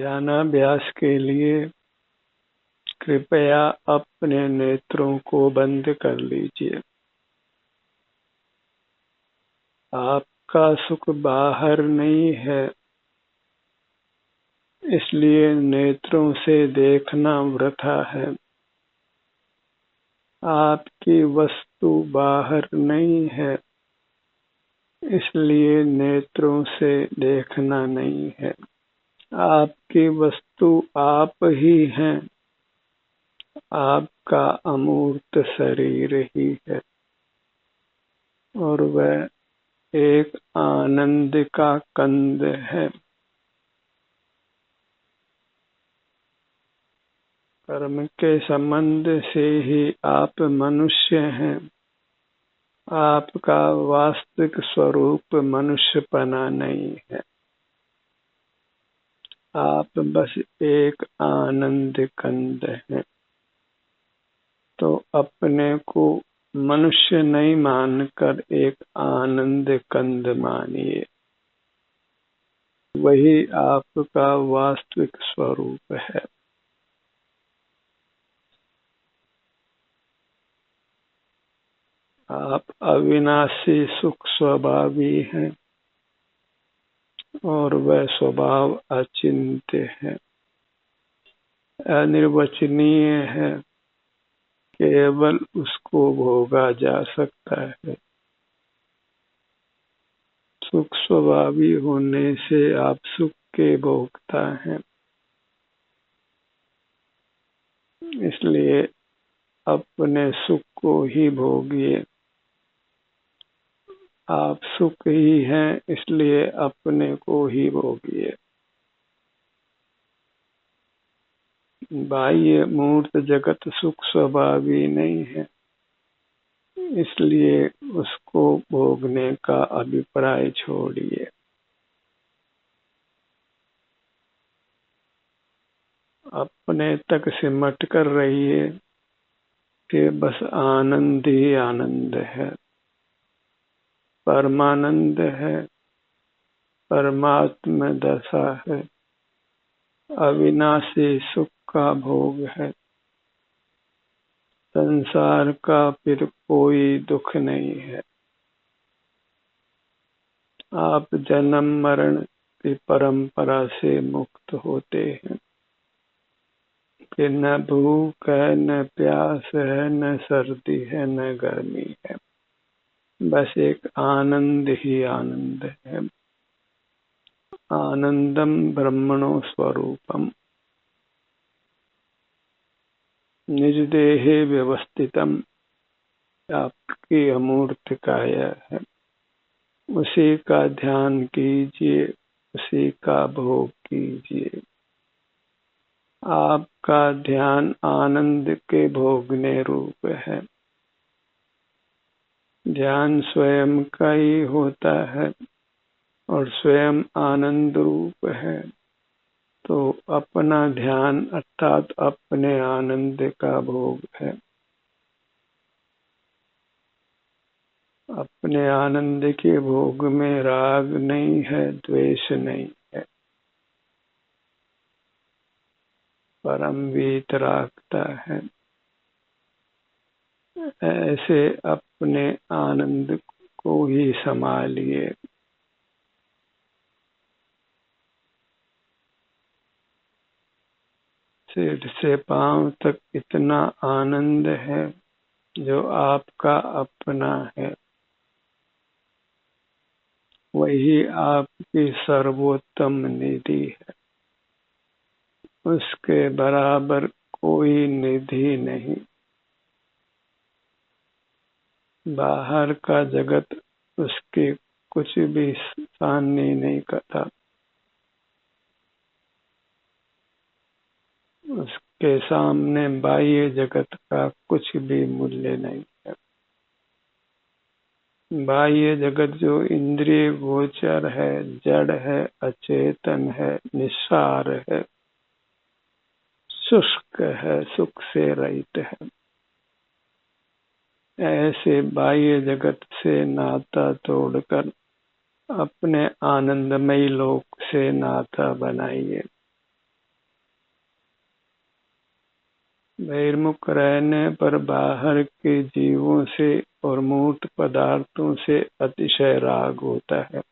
ध्यानाभ्यास के लिए कृपया अपने नेत्रों को बंद कर लीजिए। आपका सुख बाहर नहीं है, इसलिए नेत्रों से देखना वृथा है। आपकी वस्तु बाहर नहीं है, इसलिए नेत्रों से देखना नहीं है। आपकी वस्तु आप ही हैं, आपका अमूर्त शरीर ही है और वह एक आनंद का कंद है। कर्म के संबंध से ही आप मनुष्य हैं। आपका वास्तविक स्वरूप मनुष्यपना नहीं है। आप बस एक आनंद कंद हैं। तो अपने को मनुष्य नहीं मानकर एक आनंद कंद मानिए। वही आपका वास्तविक स्वरूप है। आप अविनाशी सुख स्वभावी हैं और वह स्वभाव अचिंत्य है, अनिर्वचनीय है, केवल उसको भोगा जा सकता है। सुख स्वभावी होने से आप सुख के भोगता हैं, इसलिए अपने सुख को ही भोगिए। आप सुख ही हैं, इसलिए अपने को ही भोगिए। बाह्य मूर्त जगत सुख स्वभावी नहीं है, इसलिए उसको भोगने का अभिप्राय छोड़िए। अपने तक सिमट कर रहिए कि बस आनंद ही आनंद है, परमानंद है, परमात्म दशा है, अविनाशी सुख का भोग है। संसार का फिर कोई दुख नहीं है। आप जन्म मरण की परंपरा से मुक्त होते हैं कि न भूख है, न प्यास है, न सर्दी है, न गर्मी है। बस एक आनंद ही आनंद है। आनंदम ब्रह्मणो स्वरूपम निज देहे व्यवस्थितम। आपकी अमूर्त काया है, उसी का ध्यान कीजिए, उसी का भोग कीजिए। आपका ध्यान आनंद के भोगने रूप है। ध्यान स्वयं का ही होता है और स्वयं आनंद रूप है। तो अपना ध्यान अर्थात अपने आनंद का भोग है। अपने आनंद के भोग में राग नहीं है, द्वेष नहीं है। परम वीतरागता है। ऐसे अपने आनंद को ही संभालिए। सिर से पांव तक इतना आनंद है जो आपका अपना है। वही आपकी सर्वोत्तम निधि है। उसके बराबर कोई निधि नहीं। बाहर का जगत उसके कुछ भी सामने नहीं करता। उसके सामने बाह्य जगत का कुछ भी मूल्य नहीं है। बाह्य जगत जो इंद्रिय गोचर है, जड़ है, अचेतन है, निस्सार है, शुष्क है, सुख से रहित है। ऐसे बाह्य जगत से नाता तोड़कर अपने आनंदमयी लोक से नाता बनाइए। बहिर्मुख रहने पर बाहर के जीवों से और मूर्त पदार्थों से अतिशय राग होता है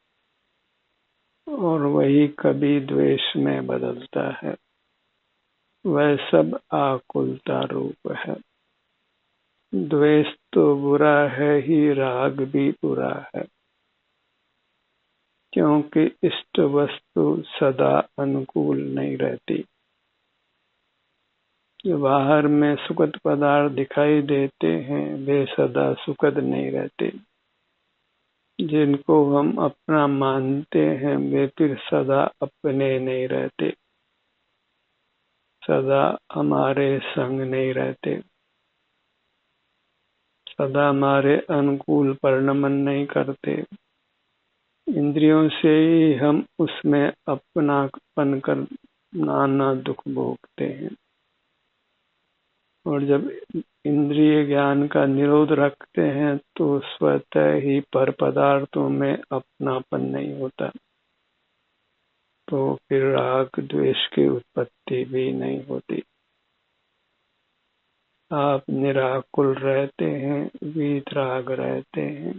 और वही कभी द्वेष में बदलता है। वह सब आकुलता रूप है। द्वेष तो बुरा है ही, राग भी बुरा है, क्योंकि इष्ट वस्तु सदा अनुकूल नहीं रहती। जो बाहर में सुखद पदार्थ दिखाई देते हैं वे सदा सुखद नहीं रहते। जिनको हम अपना मानते हैं वे फिर सदा अपने नहीं रहते, सदा हमारे संग नहीं रहते, सदा हमारे अनुकूल परिणमन नहीं करते। इंद्रियों से ही हम उसमें अपनापन कर नाना दुख भोगते हैं, और जब इंद्रिय ज्ञान का निरोध रखते हैं तो स्वतः ही पर पदार्थों में अपनापन नहीं होता, तो फिर राग द्वेष की उत्पत्ति भी नहीं होती। आप निराकुल रहते हैं, वीतराग रहते हैं।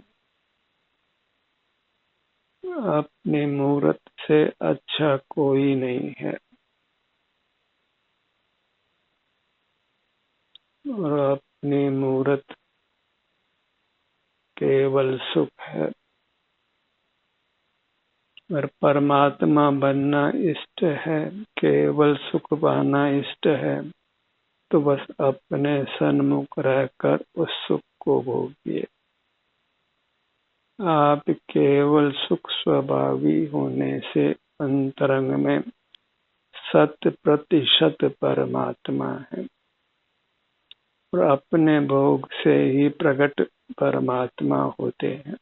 अपनी मूर्त से अच्छा कोई नहीं है, और अपनी मूर्त केवल सुख है। और परमात्मा बनना इष्ट है, केवल सुख पाना इष्ट है, तो बस अपने सन्मुख रहकर उस सुख को भोगिए। आप केवल सुख स्वभावी होने से अंतरंग में 100% परमात्मा है, और अपने भोग से ही प्रकट परमात्मा होते हैं।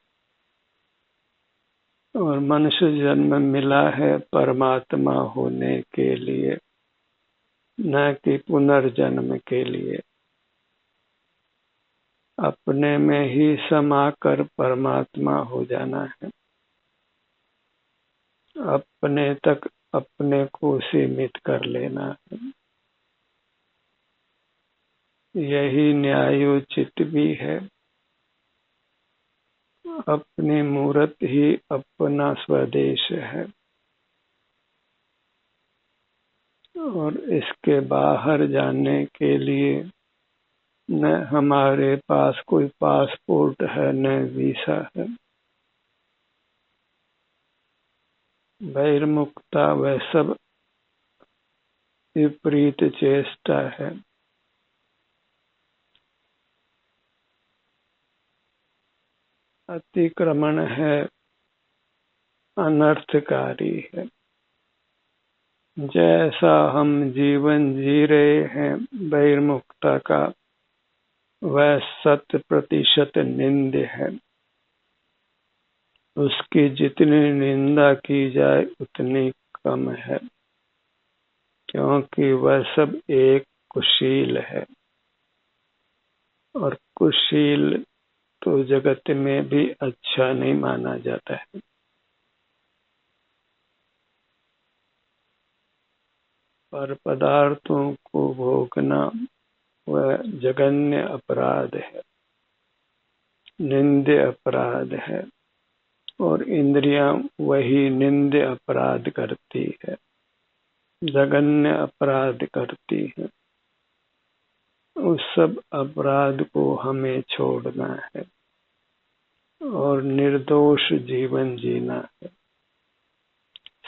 और मनुष्य जन्म मिला है परमात्मा होने के लिए, न कि पुनर्जन्म के लिए। अपने में ही समाकर परमात्मा हो जाना है। अपने तक अपने को सीमित कर लेना है। यही न्यायोचित भी है। अपनी मूर्त ही अपना स्वदेश है, और इसके बाहर जाने के लिए न हमारे पास कोई पासपोर्ट है न वीसा है। बहिर्मुखता वह सब विपरीत चेष्टा है। अतिक्रमण है, अनर्थकारी है। जैसा हम जीवन जी रहे हैं बहिर्मुखता का, वह 100% निंद्य है। उसकी जितनी निंदा की जाए उतनी कम है, क्योंकि वह सब एक कुशील है, और कुशील तो जगत में भी अच्छा नहीं माना जाता है। पर पदार्थों को भोगना वह जघन्य अपराध है, निंद्य अपराध है, और इंद्रियां वही निंद्य अपराध करती है, जघन्य अपराध करती है। उस सब अपराध को हमें छोड़ना है और निर्दोष जीवन जीना है।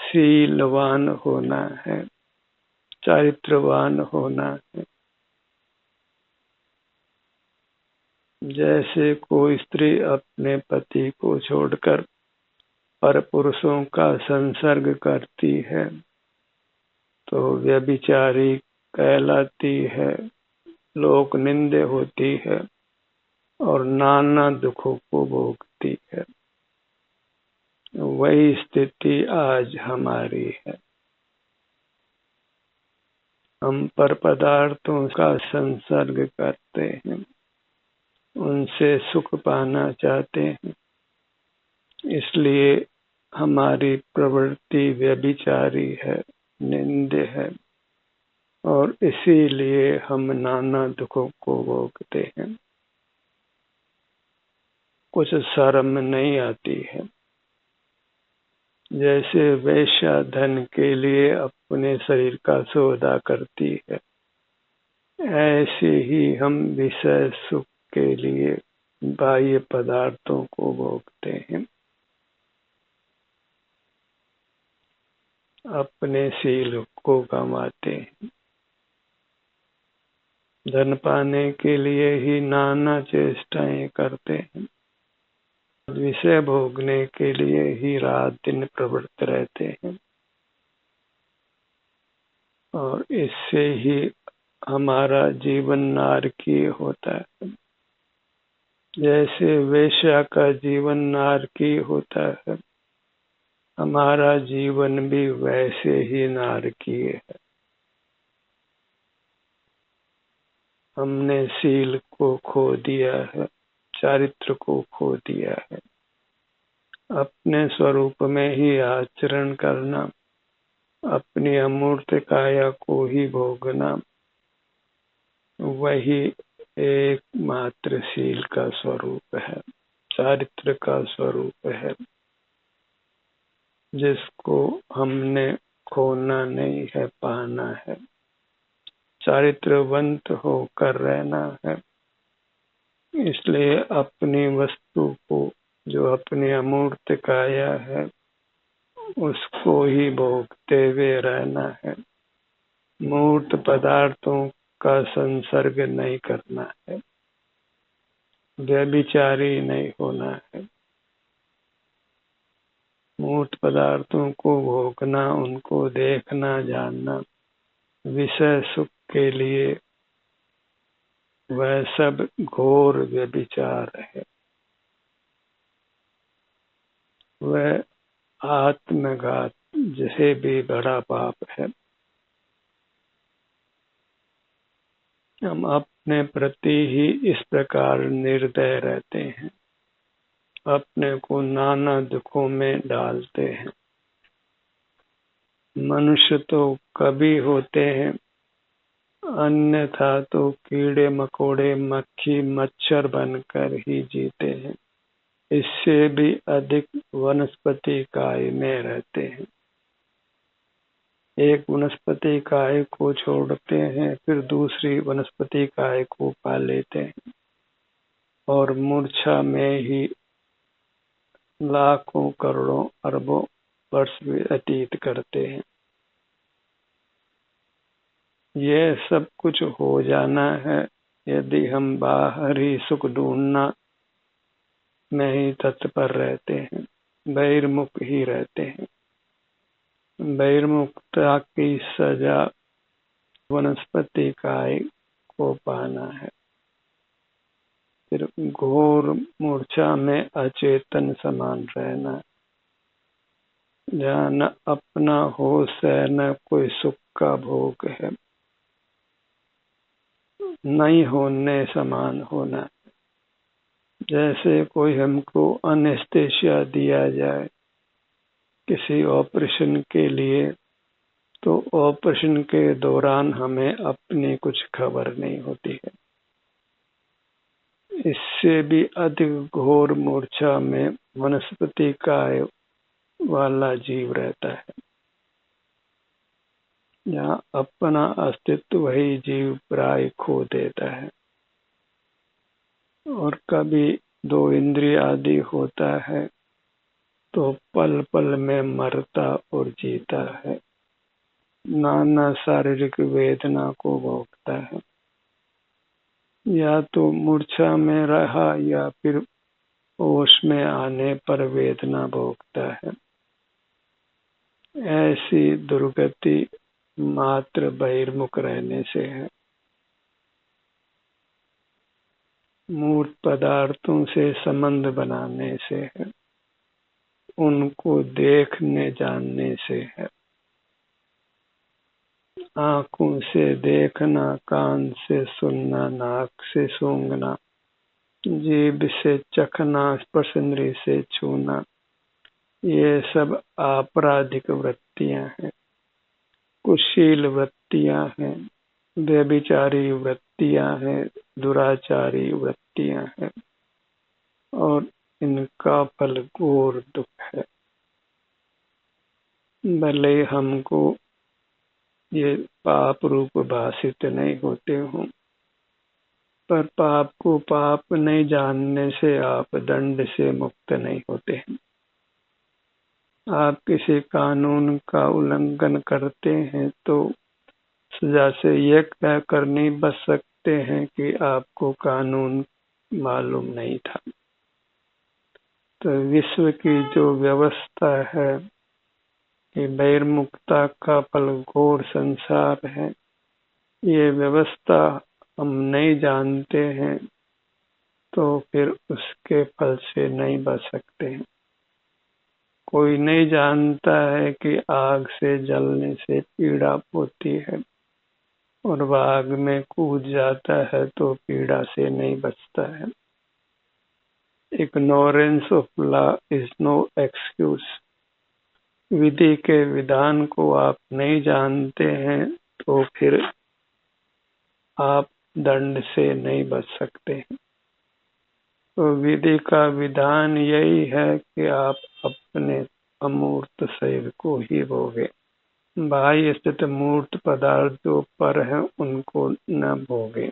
शीलवान होना है, चारित्रवान होना है। जैसे कोई स्त्री अपने पति को छोड़कर पर पुरुषों का संसर्ग करती है तो व्यभिचारी कहलाती है, लोक निंदे होती है और नाना दुखों को भोगती है। वही स्थिति आज हमारी है। हम पर पदार्थों का संसर्ग करते हैं, उनसे सुख पाना चाहते हैं, इसलिए हमारी प्रवृत्ति व्यभिचारी है, निंद्य है। और इसीलिए हम नाना दुखों को भोगते हैं। कुछ शर्म नहीं आती है। जैसे वेश्या धन के लिए अपने शरीर का सौदा करती है, ऐसे ही हम विषय सुख के लिए बाह्य पदार्थों को भोगते हैं। अपने शील को गंवाते हैं। धन पाने के लिए ही नाना चेष्टाएं करते हैं। विषय भोगने के लिए ही रात दिन प्रवृत्त रहते हैं। और इससे ही हमारा जीवन नारकीय होता है। जैसे वेश्या का जीवन नारकीय होता है, हमारा जीवन भी वैसे ही नारकीय है। हमने शील को खो दिया है, चारित्र को खो दिया है। अपने स्वरूप में ही आचरण करना, अपनी अमूर्त काया को ही भोगना, वही एकमात्र शील का स्वरूप है, चारित्र का स्वरूप है, जिसको हमने खोना नहीं है, पाना है। चारित्रवंत होकर रहना है। इसलिए अपनी वस्तु को, जो अपनी अमूर्त काया है, उसको ही भोगते हुए रहना है। मूर्त पदार्थों का संसर्ग नहीं करना है। व्यभिचारी नहीं होना है। मूर्त पदार्थों को भोगना, उनको देखना, जानना, विषय सुख के लिए, वह सब घोर व्यभिचार है। वह आत्मघात जैसे भी बड़ा पाप है। हम अपने प्रति ही इस प्रकार निर्दय रहते हैं, अपने को नाना दुखों में डालते हैं। मनुष्य तो कभी होते हैं, अन्यथा तो कीड़े मकोड़े, मक्खी मच्छर बनकर ही जीते हैं। इससे भी अधिक वनस्पति काय में रहते हैं। एक वनस्पति काय को छोड़ते हैं, फिर दूसरी वनस्पति काय को पा लेते हैं और मूर्छा में ही लाखों करोड़ों अरबों वर्ष व्यतीत करते हैं। यह सब कुछ हो जाना है यदि हम बाहरी सुख ढूंढना में ही तत्पर रहते हैं, बहिर्मुख ही रहते हैं। बहिर्मुखता की सजा वनस्पति काय को पाना है, फिर घोर मूर्छा में अचेतन समान रहना, जहाँ न अपना होश है, न कोई सुख का भोग है, नहीं होने समान होना। जैसे कोई हमको एनेस्थीसिया दिया जाए किसी ऑपरेशन के लिए, तो ऑपरेशन के दौरान हमें अपनी कुछ खबर नहीं होती है। इससे भी अधिक घोर मूर्छा में वनस्पति काय वाला जीव रहता है, जहाँ अपना अस्तित्व ही जीव प्राय खो देता है। और कभी दो इंद्रिय आदि होता है तो पल पल में मरता और जीता है, नाना शारीरिक वेदना को भोगता है। या तो मूर्छा में रहा या फिर होश में आने पर वेदना भोगता है। ऐसी दुर्गति मात्र बहिर्मुख रहने से है। मूर्त पदार्थों से संबंध बनाने से है, उनको देखने जानने से है। आंखों से देखना, कान से सुनना, नाक से सूंघना, जीभ से चखना, स्पर्शेंद्रिय से छूना, ये सब आपराधिक वृत्तियां हैं, कुशील वृत्तियां हैं। व्यभिचारी वृत्तियां हैं, दुराचारी वृत्तियां हैं और इनका फल घोर दुख है। भले हमको ये पाप रूप भाषित नहीं होते हों, पर पाप को पाप नहीं जानने से आप दंड से मुक्त नहीं होते हैं। आप किसी कानून का उल्लंघन करते हैं तो सजा से यह कहकर नहीं बच सकते हैं कि आपको कानून मालूम नहीं था। तो विश्व की जो व्यवस्था है कि बहिर्मुखता का फल घोर संसार है, ये व्यवस्था हम नहीं जानते हैं तो फिर उसके फल से नहीं बच सकते हैं। कोई नहीं जानता है कि आग से जलने से पीड़ा होती है और वह आग में कूद जाता है तो पीड़ा से नहीं बचता है। Ignorance of law is no excuse. विधि के विधान को आप नहीं जानते हैं तो फिर आप दंड से नहीं बच सकते हैं। तो विधि का विधान यही है कि आप अपने अमूर्त शरीर को ही भोगे। बाह्य स्थित मूर्त पदार्थ जो पर है उनको न भोगे,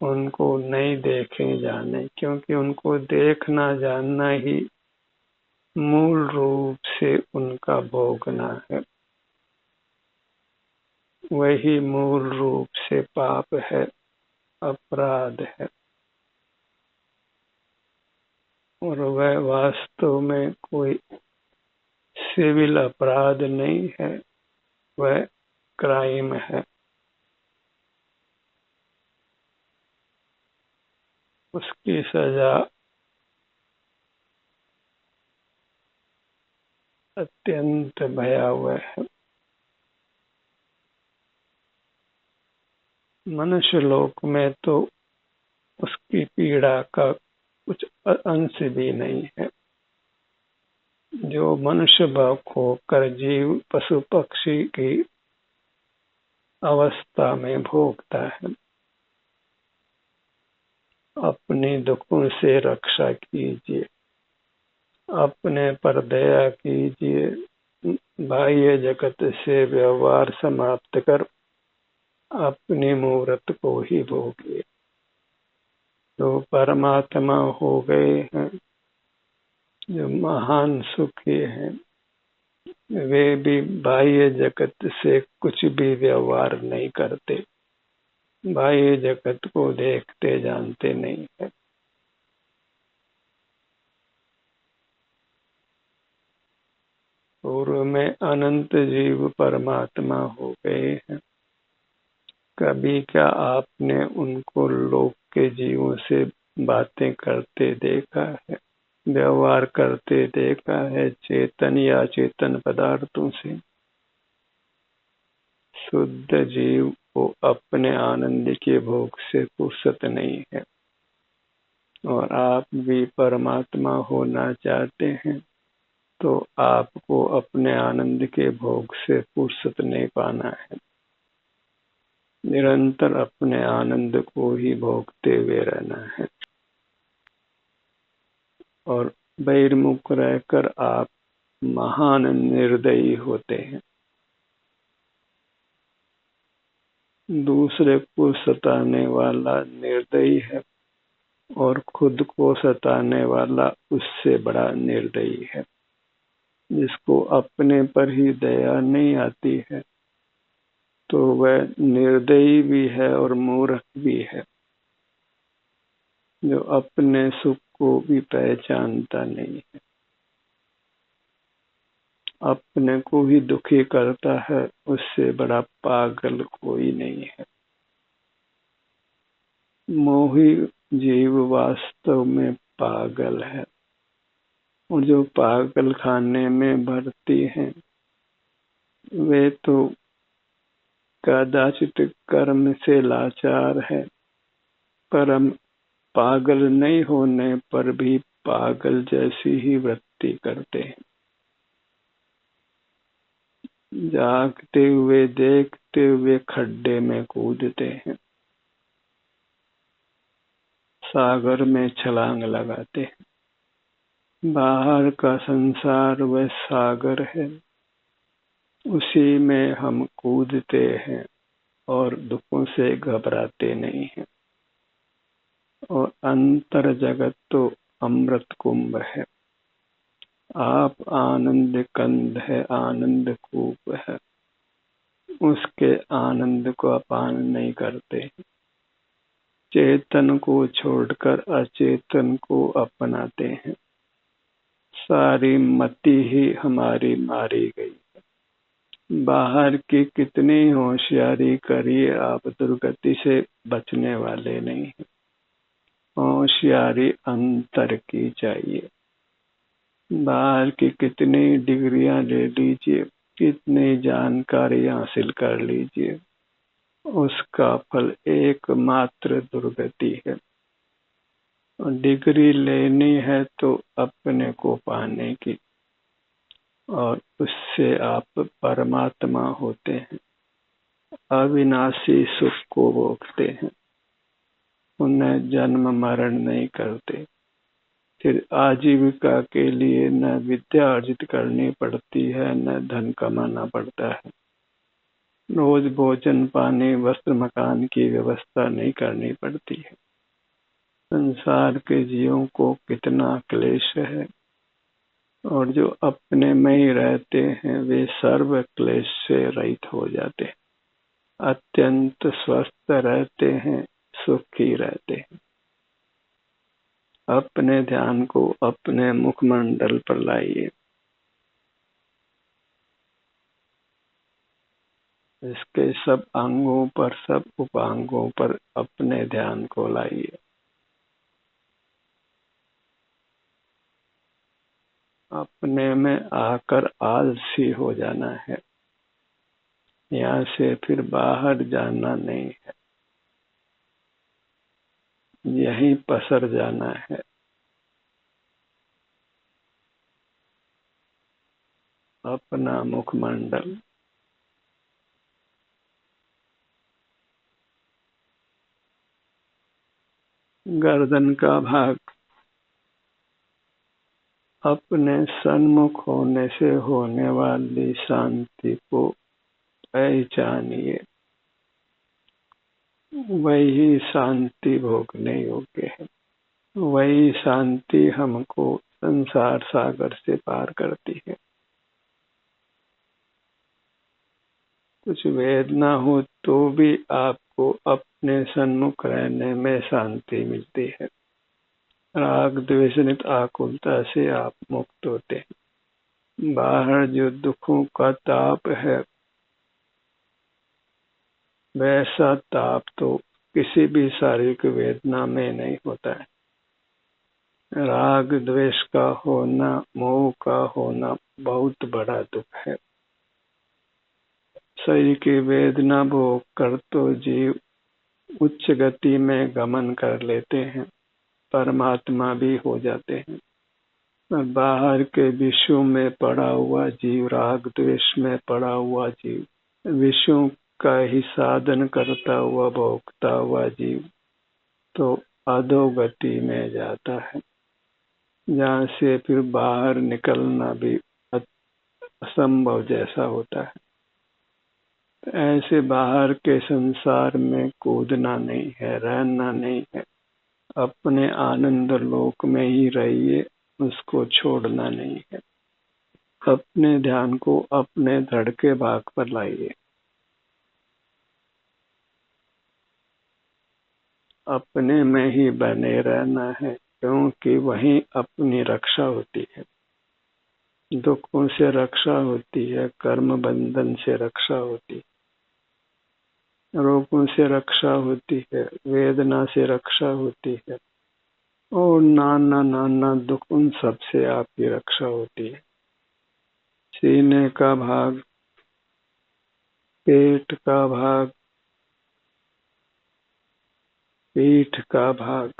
उनको नहीं देखे जाने, क्योंकि उनको देखना जानना ही मूल रूप से उनका भोगना है। वही मूल रूप से पाप है, अपराध है, और वह वास्तव में कोई सिविल अपराध नहीं है, वह क्राइम है। उसकी सजा अत्यंत भयावह है। मनुष्य लोक में तो उसकी पीड़ा का कुछ अंश भी नहीं है। जो मनुष्य भाव खोकर जीव पशु पक्षी की अवस्था में भोगता है, अपने दुखों से रक्षा कीजिए, अपने पर दया कीजिए, बाह्य जगत से व्यवहार समाप्त कर अपनी मूर्त को ही भोगिए। जो परमात्मा हो गए हैं, जो महान सुखी हैं, वे भी बाह्य जगत से कुछ भी व्यवहार नहीं करते, बाह्य जगत को देखते जानते नहीं है। पूर्व में अनंत जीव परमात्मा हो गए हैं। कभी क्या आपने उनको लोक के जीवों से बातें करते देखा है, व्यवहार करते देखा है, चेतन या चेतन पदार्थों से? शुद्ध जीव को अपने आनंद के भोग से फुर्सत नहीं है, और आप भी परमात्मा होना चाहते हैं तो आपको अपने आनंद के भोग से फुर्सत नहीं पाना है। निरंतर अपने आनंद को ही भोगते हुए रहना है, और बहिर्मुख रहकर आप महान निर्दयी होते हैं। दूसरे को सताने वाला निर्दयी है और खुद को सताने वाला उससे बड़ा निर्दयी है। जिसको अपने पर ही दया नहीं आती है तो वह निर्दयी भी है और मूर्ख भी है, जो अपने सुख को भी पहचानता नहीं है, अपने को ही दुखी करता है, उससे बड़ा पागल कोई नहीं है। मोही जीव वास्तव में पागल है, और जो पागल खाने में भर्ती हैं वे तो कदाचित कर्म से लाचार है, पर हम पागल नहीं होने पर भी पागल जैसी ही वृत्ति करते हैं। जागते हुए देखते हुए खड्डे में कूदते हैं, सागर में छलांग लगाते हैं। बाहर का संसार वह सागर है, उसी में हम कूदते हैं और दुखों से घबराते नहीं हैं। और अंतर जगत तो अमृत कुंभ है, आप आनंद कंद है, आनंद कूप है, उसके आनंद को अपान नहीं करते। चेतन को छोड़कर अचेतन को अपनाते हैं। सारी मति ही हमारी मारी गई। बाहर की कितनी होशियारी करिए, आप दुर्गति से बचने वाले नहीं हैं। होशियारी अंतर की चाहिए। बाहर की कितनी डिग्रियां ले लीजिए, कितनी जानकारी हासिल कर लीजिए, उसका फल एकमात्र दुर्गति है। और डिग्री लेनी है तो अपने को पाने की, और उससे आप परमात्मा होते हैं, अविनाशी सुख को भोगते हैं, उन्हें जन्म मरण नहीं करते। फिर आजीविका के लिए न विद्या अर्जित करनी पड़ती है, न धन कमाना पड़ता है। रोज भोजन पानी वस्त्र मकान की व्यवस्था नहीं करनी पड़ती है। संसार के जीवों को कितना क्लेश है, और जो अपने में ही रहते हैं वे सर्व क्लेश से रहित हो जाते हैं, अत्यंत स्वस्थ रहते हैं, सुखी रहते हैं। अपने ध्यान को अपने मुखमंडल पर लाइए, इसके सब अंगों पर, सब उपांगों पर अपने ध्यान को लाइए। अपने में आकर आलसी हो जाना है, यहाँ से फिर बाहर जाना नहीं है, यहीं पसर जाना है। अपना मुखमंडल, गर्दन का भाग अपने सन्मुख होने से होने वाली शांति को पहचानिए, वही शांति भोगने योग्य है। वही शांति हमको संसार सागर से पार करती है। कुछ वेदना हो तो भी आपको अपने सन्मुख रहने में शांति मिलती है। राग द्वेषनित आकुलता से आप मुक्त होते हैं। बाहर जो दुखों का ताप है, वैसा ताप तो किसी भी शारीरिक वेदना में नहीं होता है। राग द्वेष का होना, मोह का होना बहुत बड़ा दुख है। शरीर की वेदना भोग कर तो जीव उच्च गति में गमन कर लेते हैं, परमात्मा भी हो जाते हैं। बाहर के विषयों में पड़ा हुआ जीव, राग द्वेष में पड़ा हुआ जीव, विषयों का ही साधन करता हुआ भोगता हुआ जीव तो अधोगति में जाता है, जहाँ से फिर बाहर निकलना भी असंभव जैसा होता है। ऐसे बाहर के संसार में कूदना नहीं है, रहना नहीं है। अपने आनंद लोक में ही रहिए, उसको छोड़ना नहीं है। अपने ध्यान को अपने धड़ के भाग पर लाइए। अपने में ही बने रहना है, क्योंकि वहीं अपनी रक्षा होती है। दुखों से रक्षा होती है, कर्म बंधन से रक्षा होती है, रोगों से रक्षा होती है, वेदना से रक्षा होती है, और नाना नाना दुख, उन सब से आपकी रक्षा होती है। सीने का भाग, पेट का भाग, पीठ का भाग,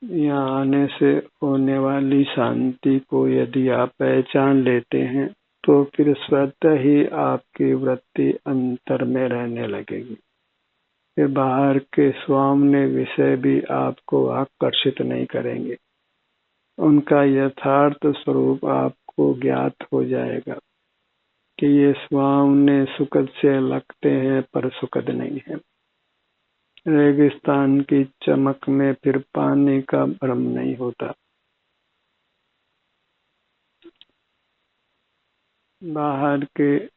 यहाँ आने से होने वाली शांति को यदि आप पहचान लेते हैं तो फिर स्वतः ही आपकी वृत्ति अंतर में रहने लगेगी। फिर बाहर के सामने विषय भी आपको आकर्षित नहीं करेंगे। उनका यथार्थ स्वरूप आपको ज्ञात हो जाएगा कि ये सामने सुखद से लगते हैं पर सुखद नहीं है। रेगिस्तान की चमक में फिर पानी का भ्रम नहीं होता। बाहर के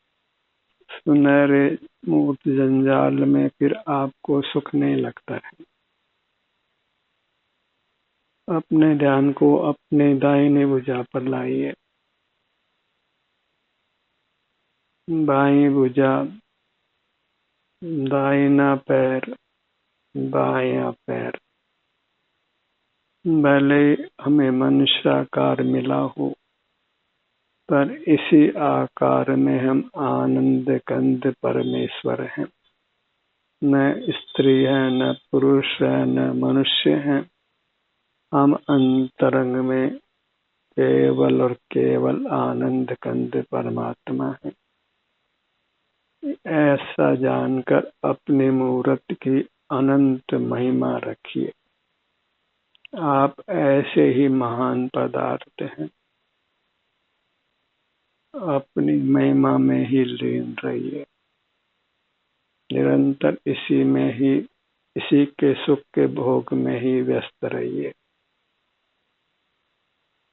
सुनहरे मूर्त जंजाल में फिर आपको सुख नहीं लगता है। अपने ध्यान को अपने दाहिने भुजा पर लाइए। बाईं भुजा, दाहिना पैर, बायां पैर। भले हमें मनुष्याकार मिला हो पर इसी आकार में हम आनंद कंद परमेश्वर हैं। न स्त्री है, न पुरुष है, न मनुष्य है। हम अंतरंग में केवल और केवल आनंद कंद परमात्मा है। ऐसा जानकर अपने मूर्त की अनंत महिमा रखिए। आप ऐसे ही महान पदार्थ हैं। अपनी महिमा में ही लीन रहिए। निरंतर इसी में ही, इसी के सुख के भोग में ही व्यस्त रहिए।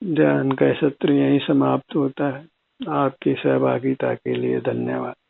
ध्यान का सत्र यहीं समाप्त होता है। आपकी सहभागिता के लिए धन्यवाद।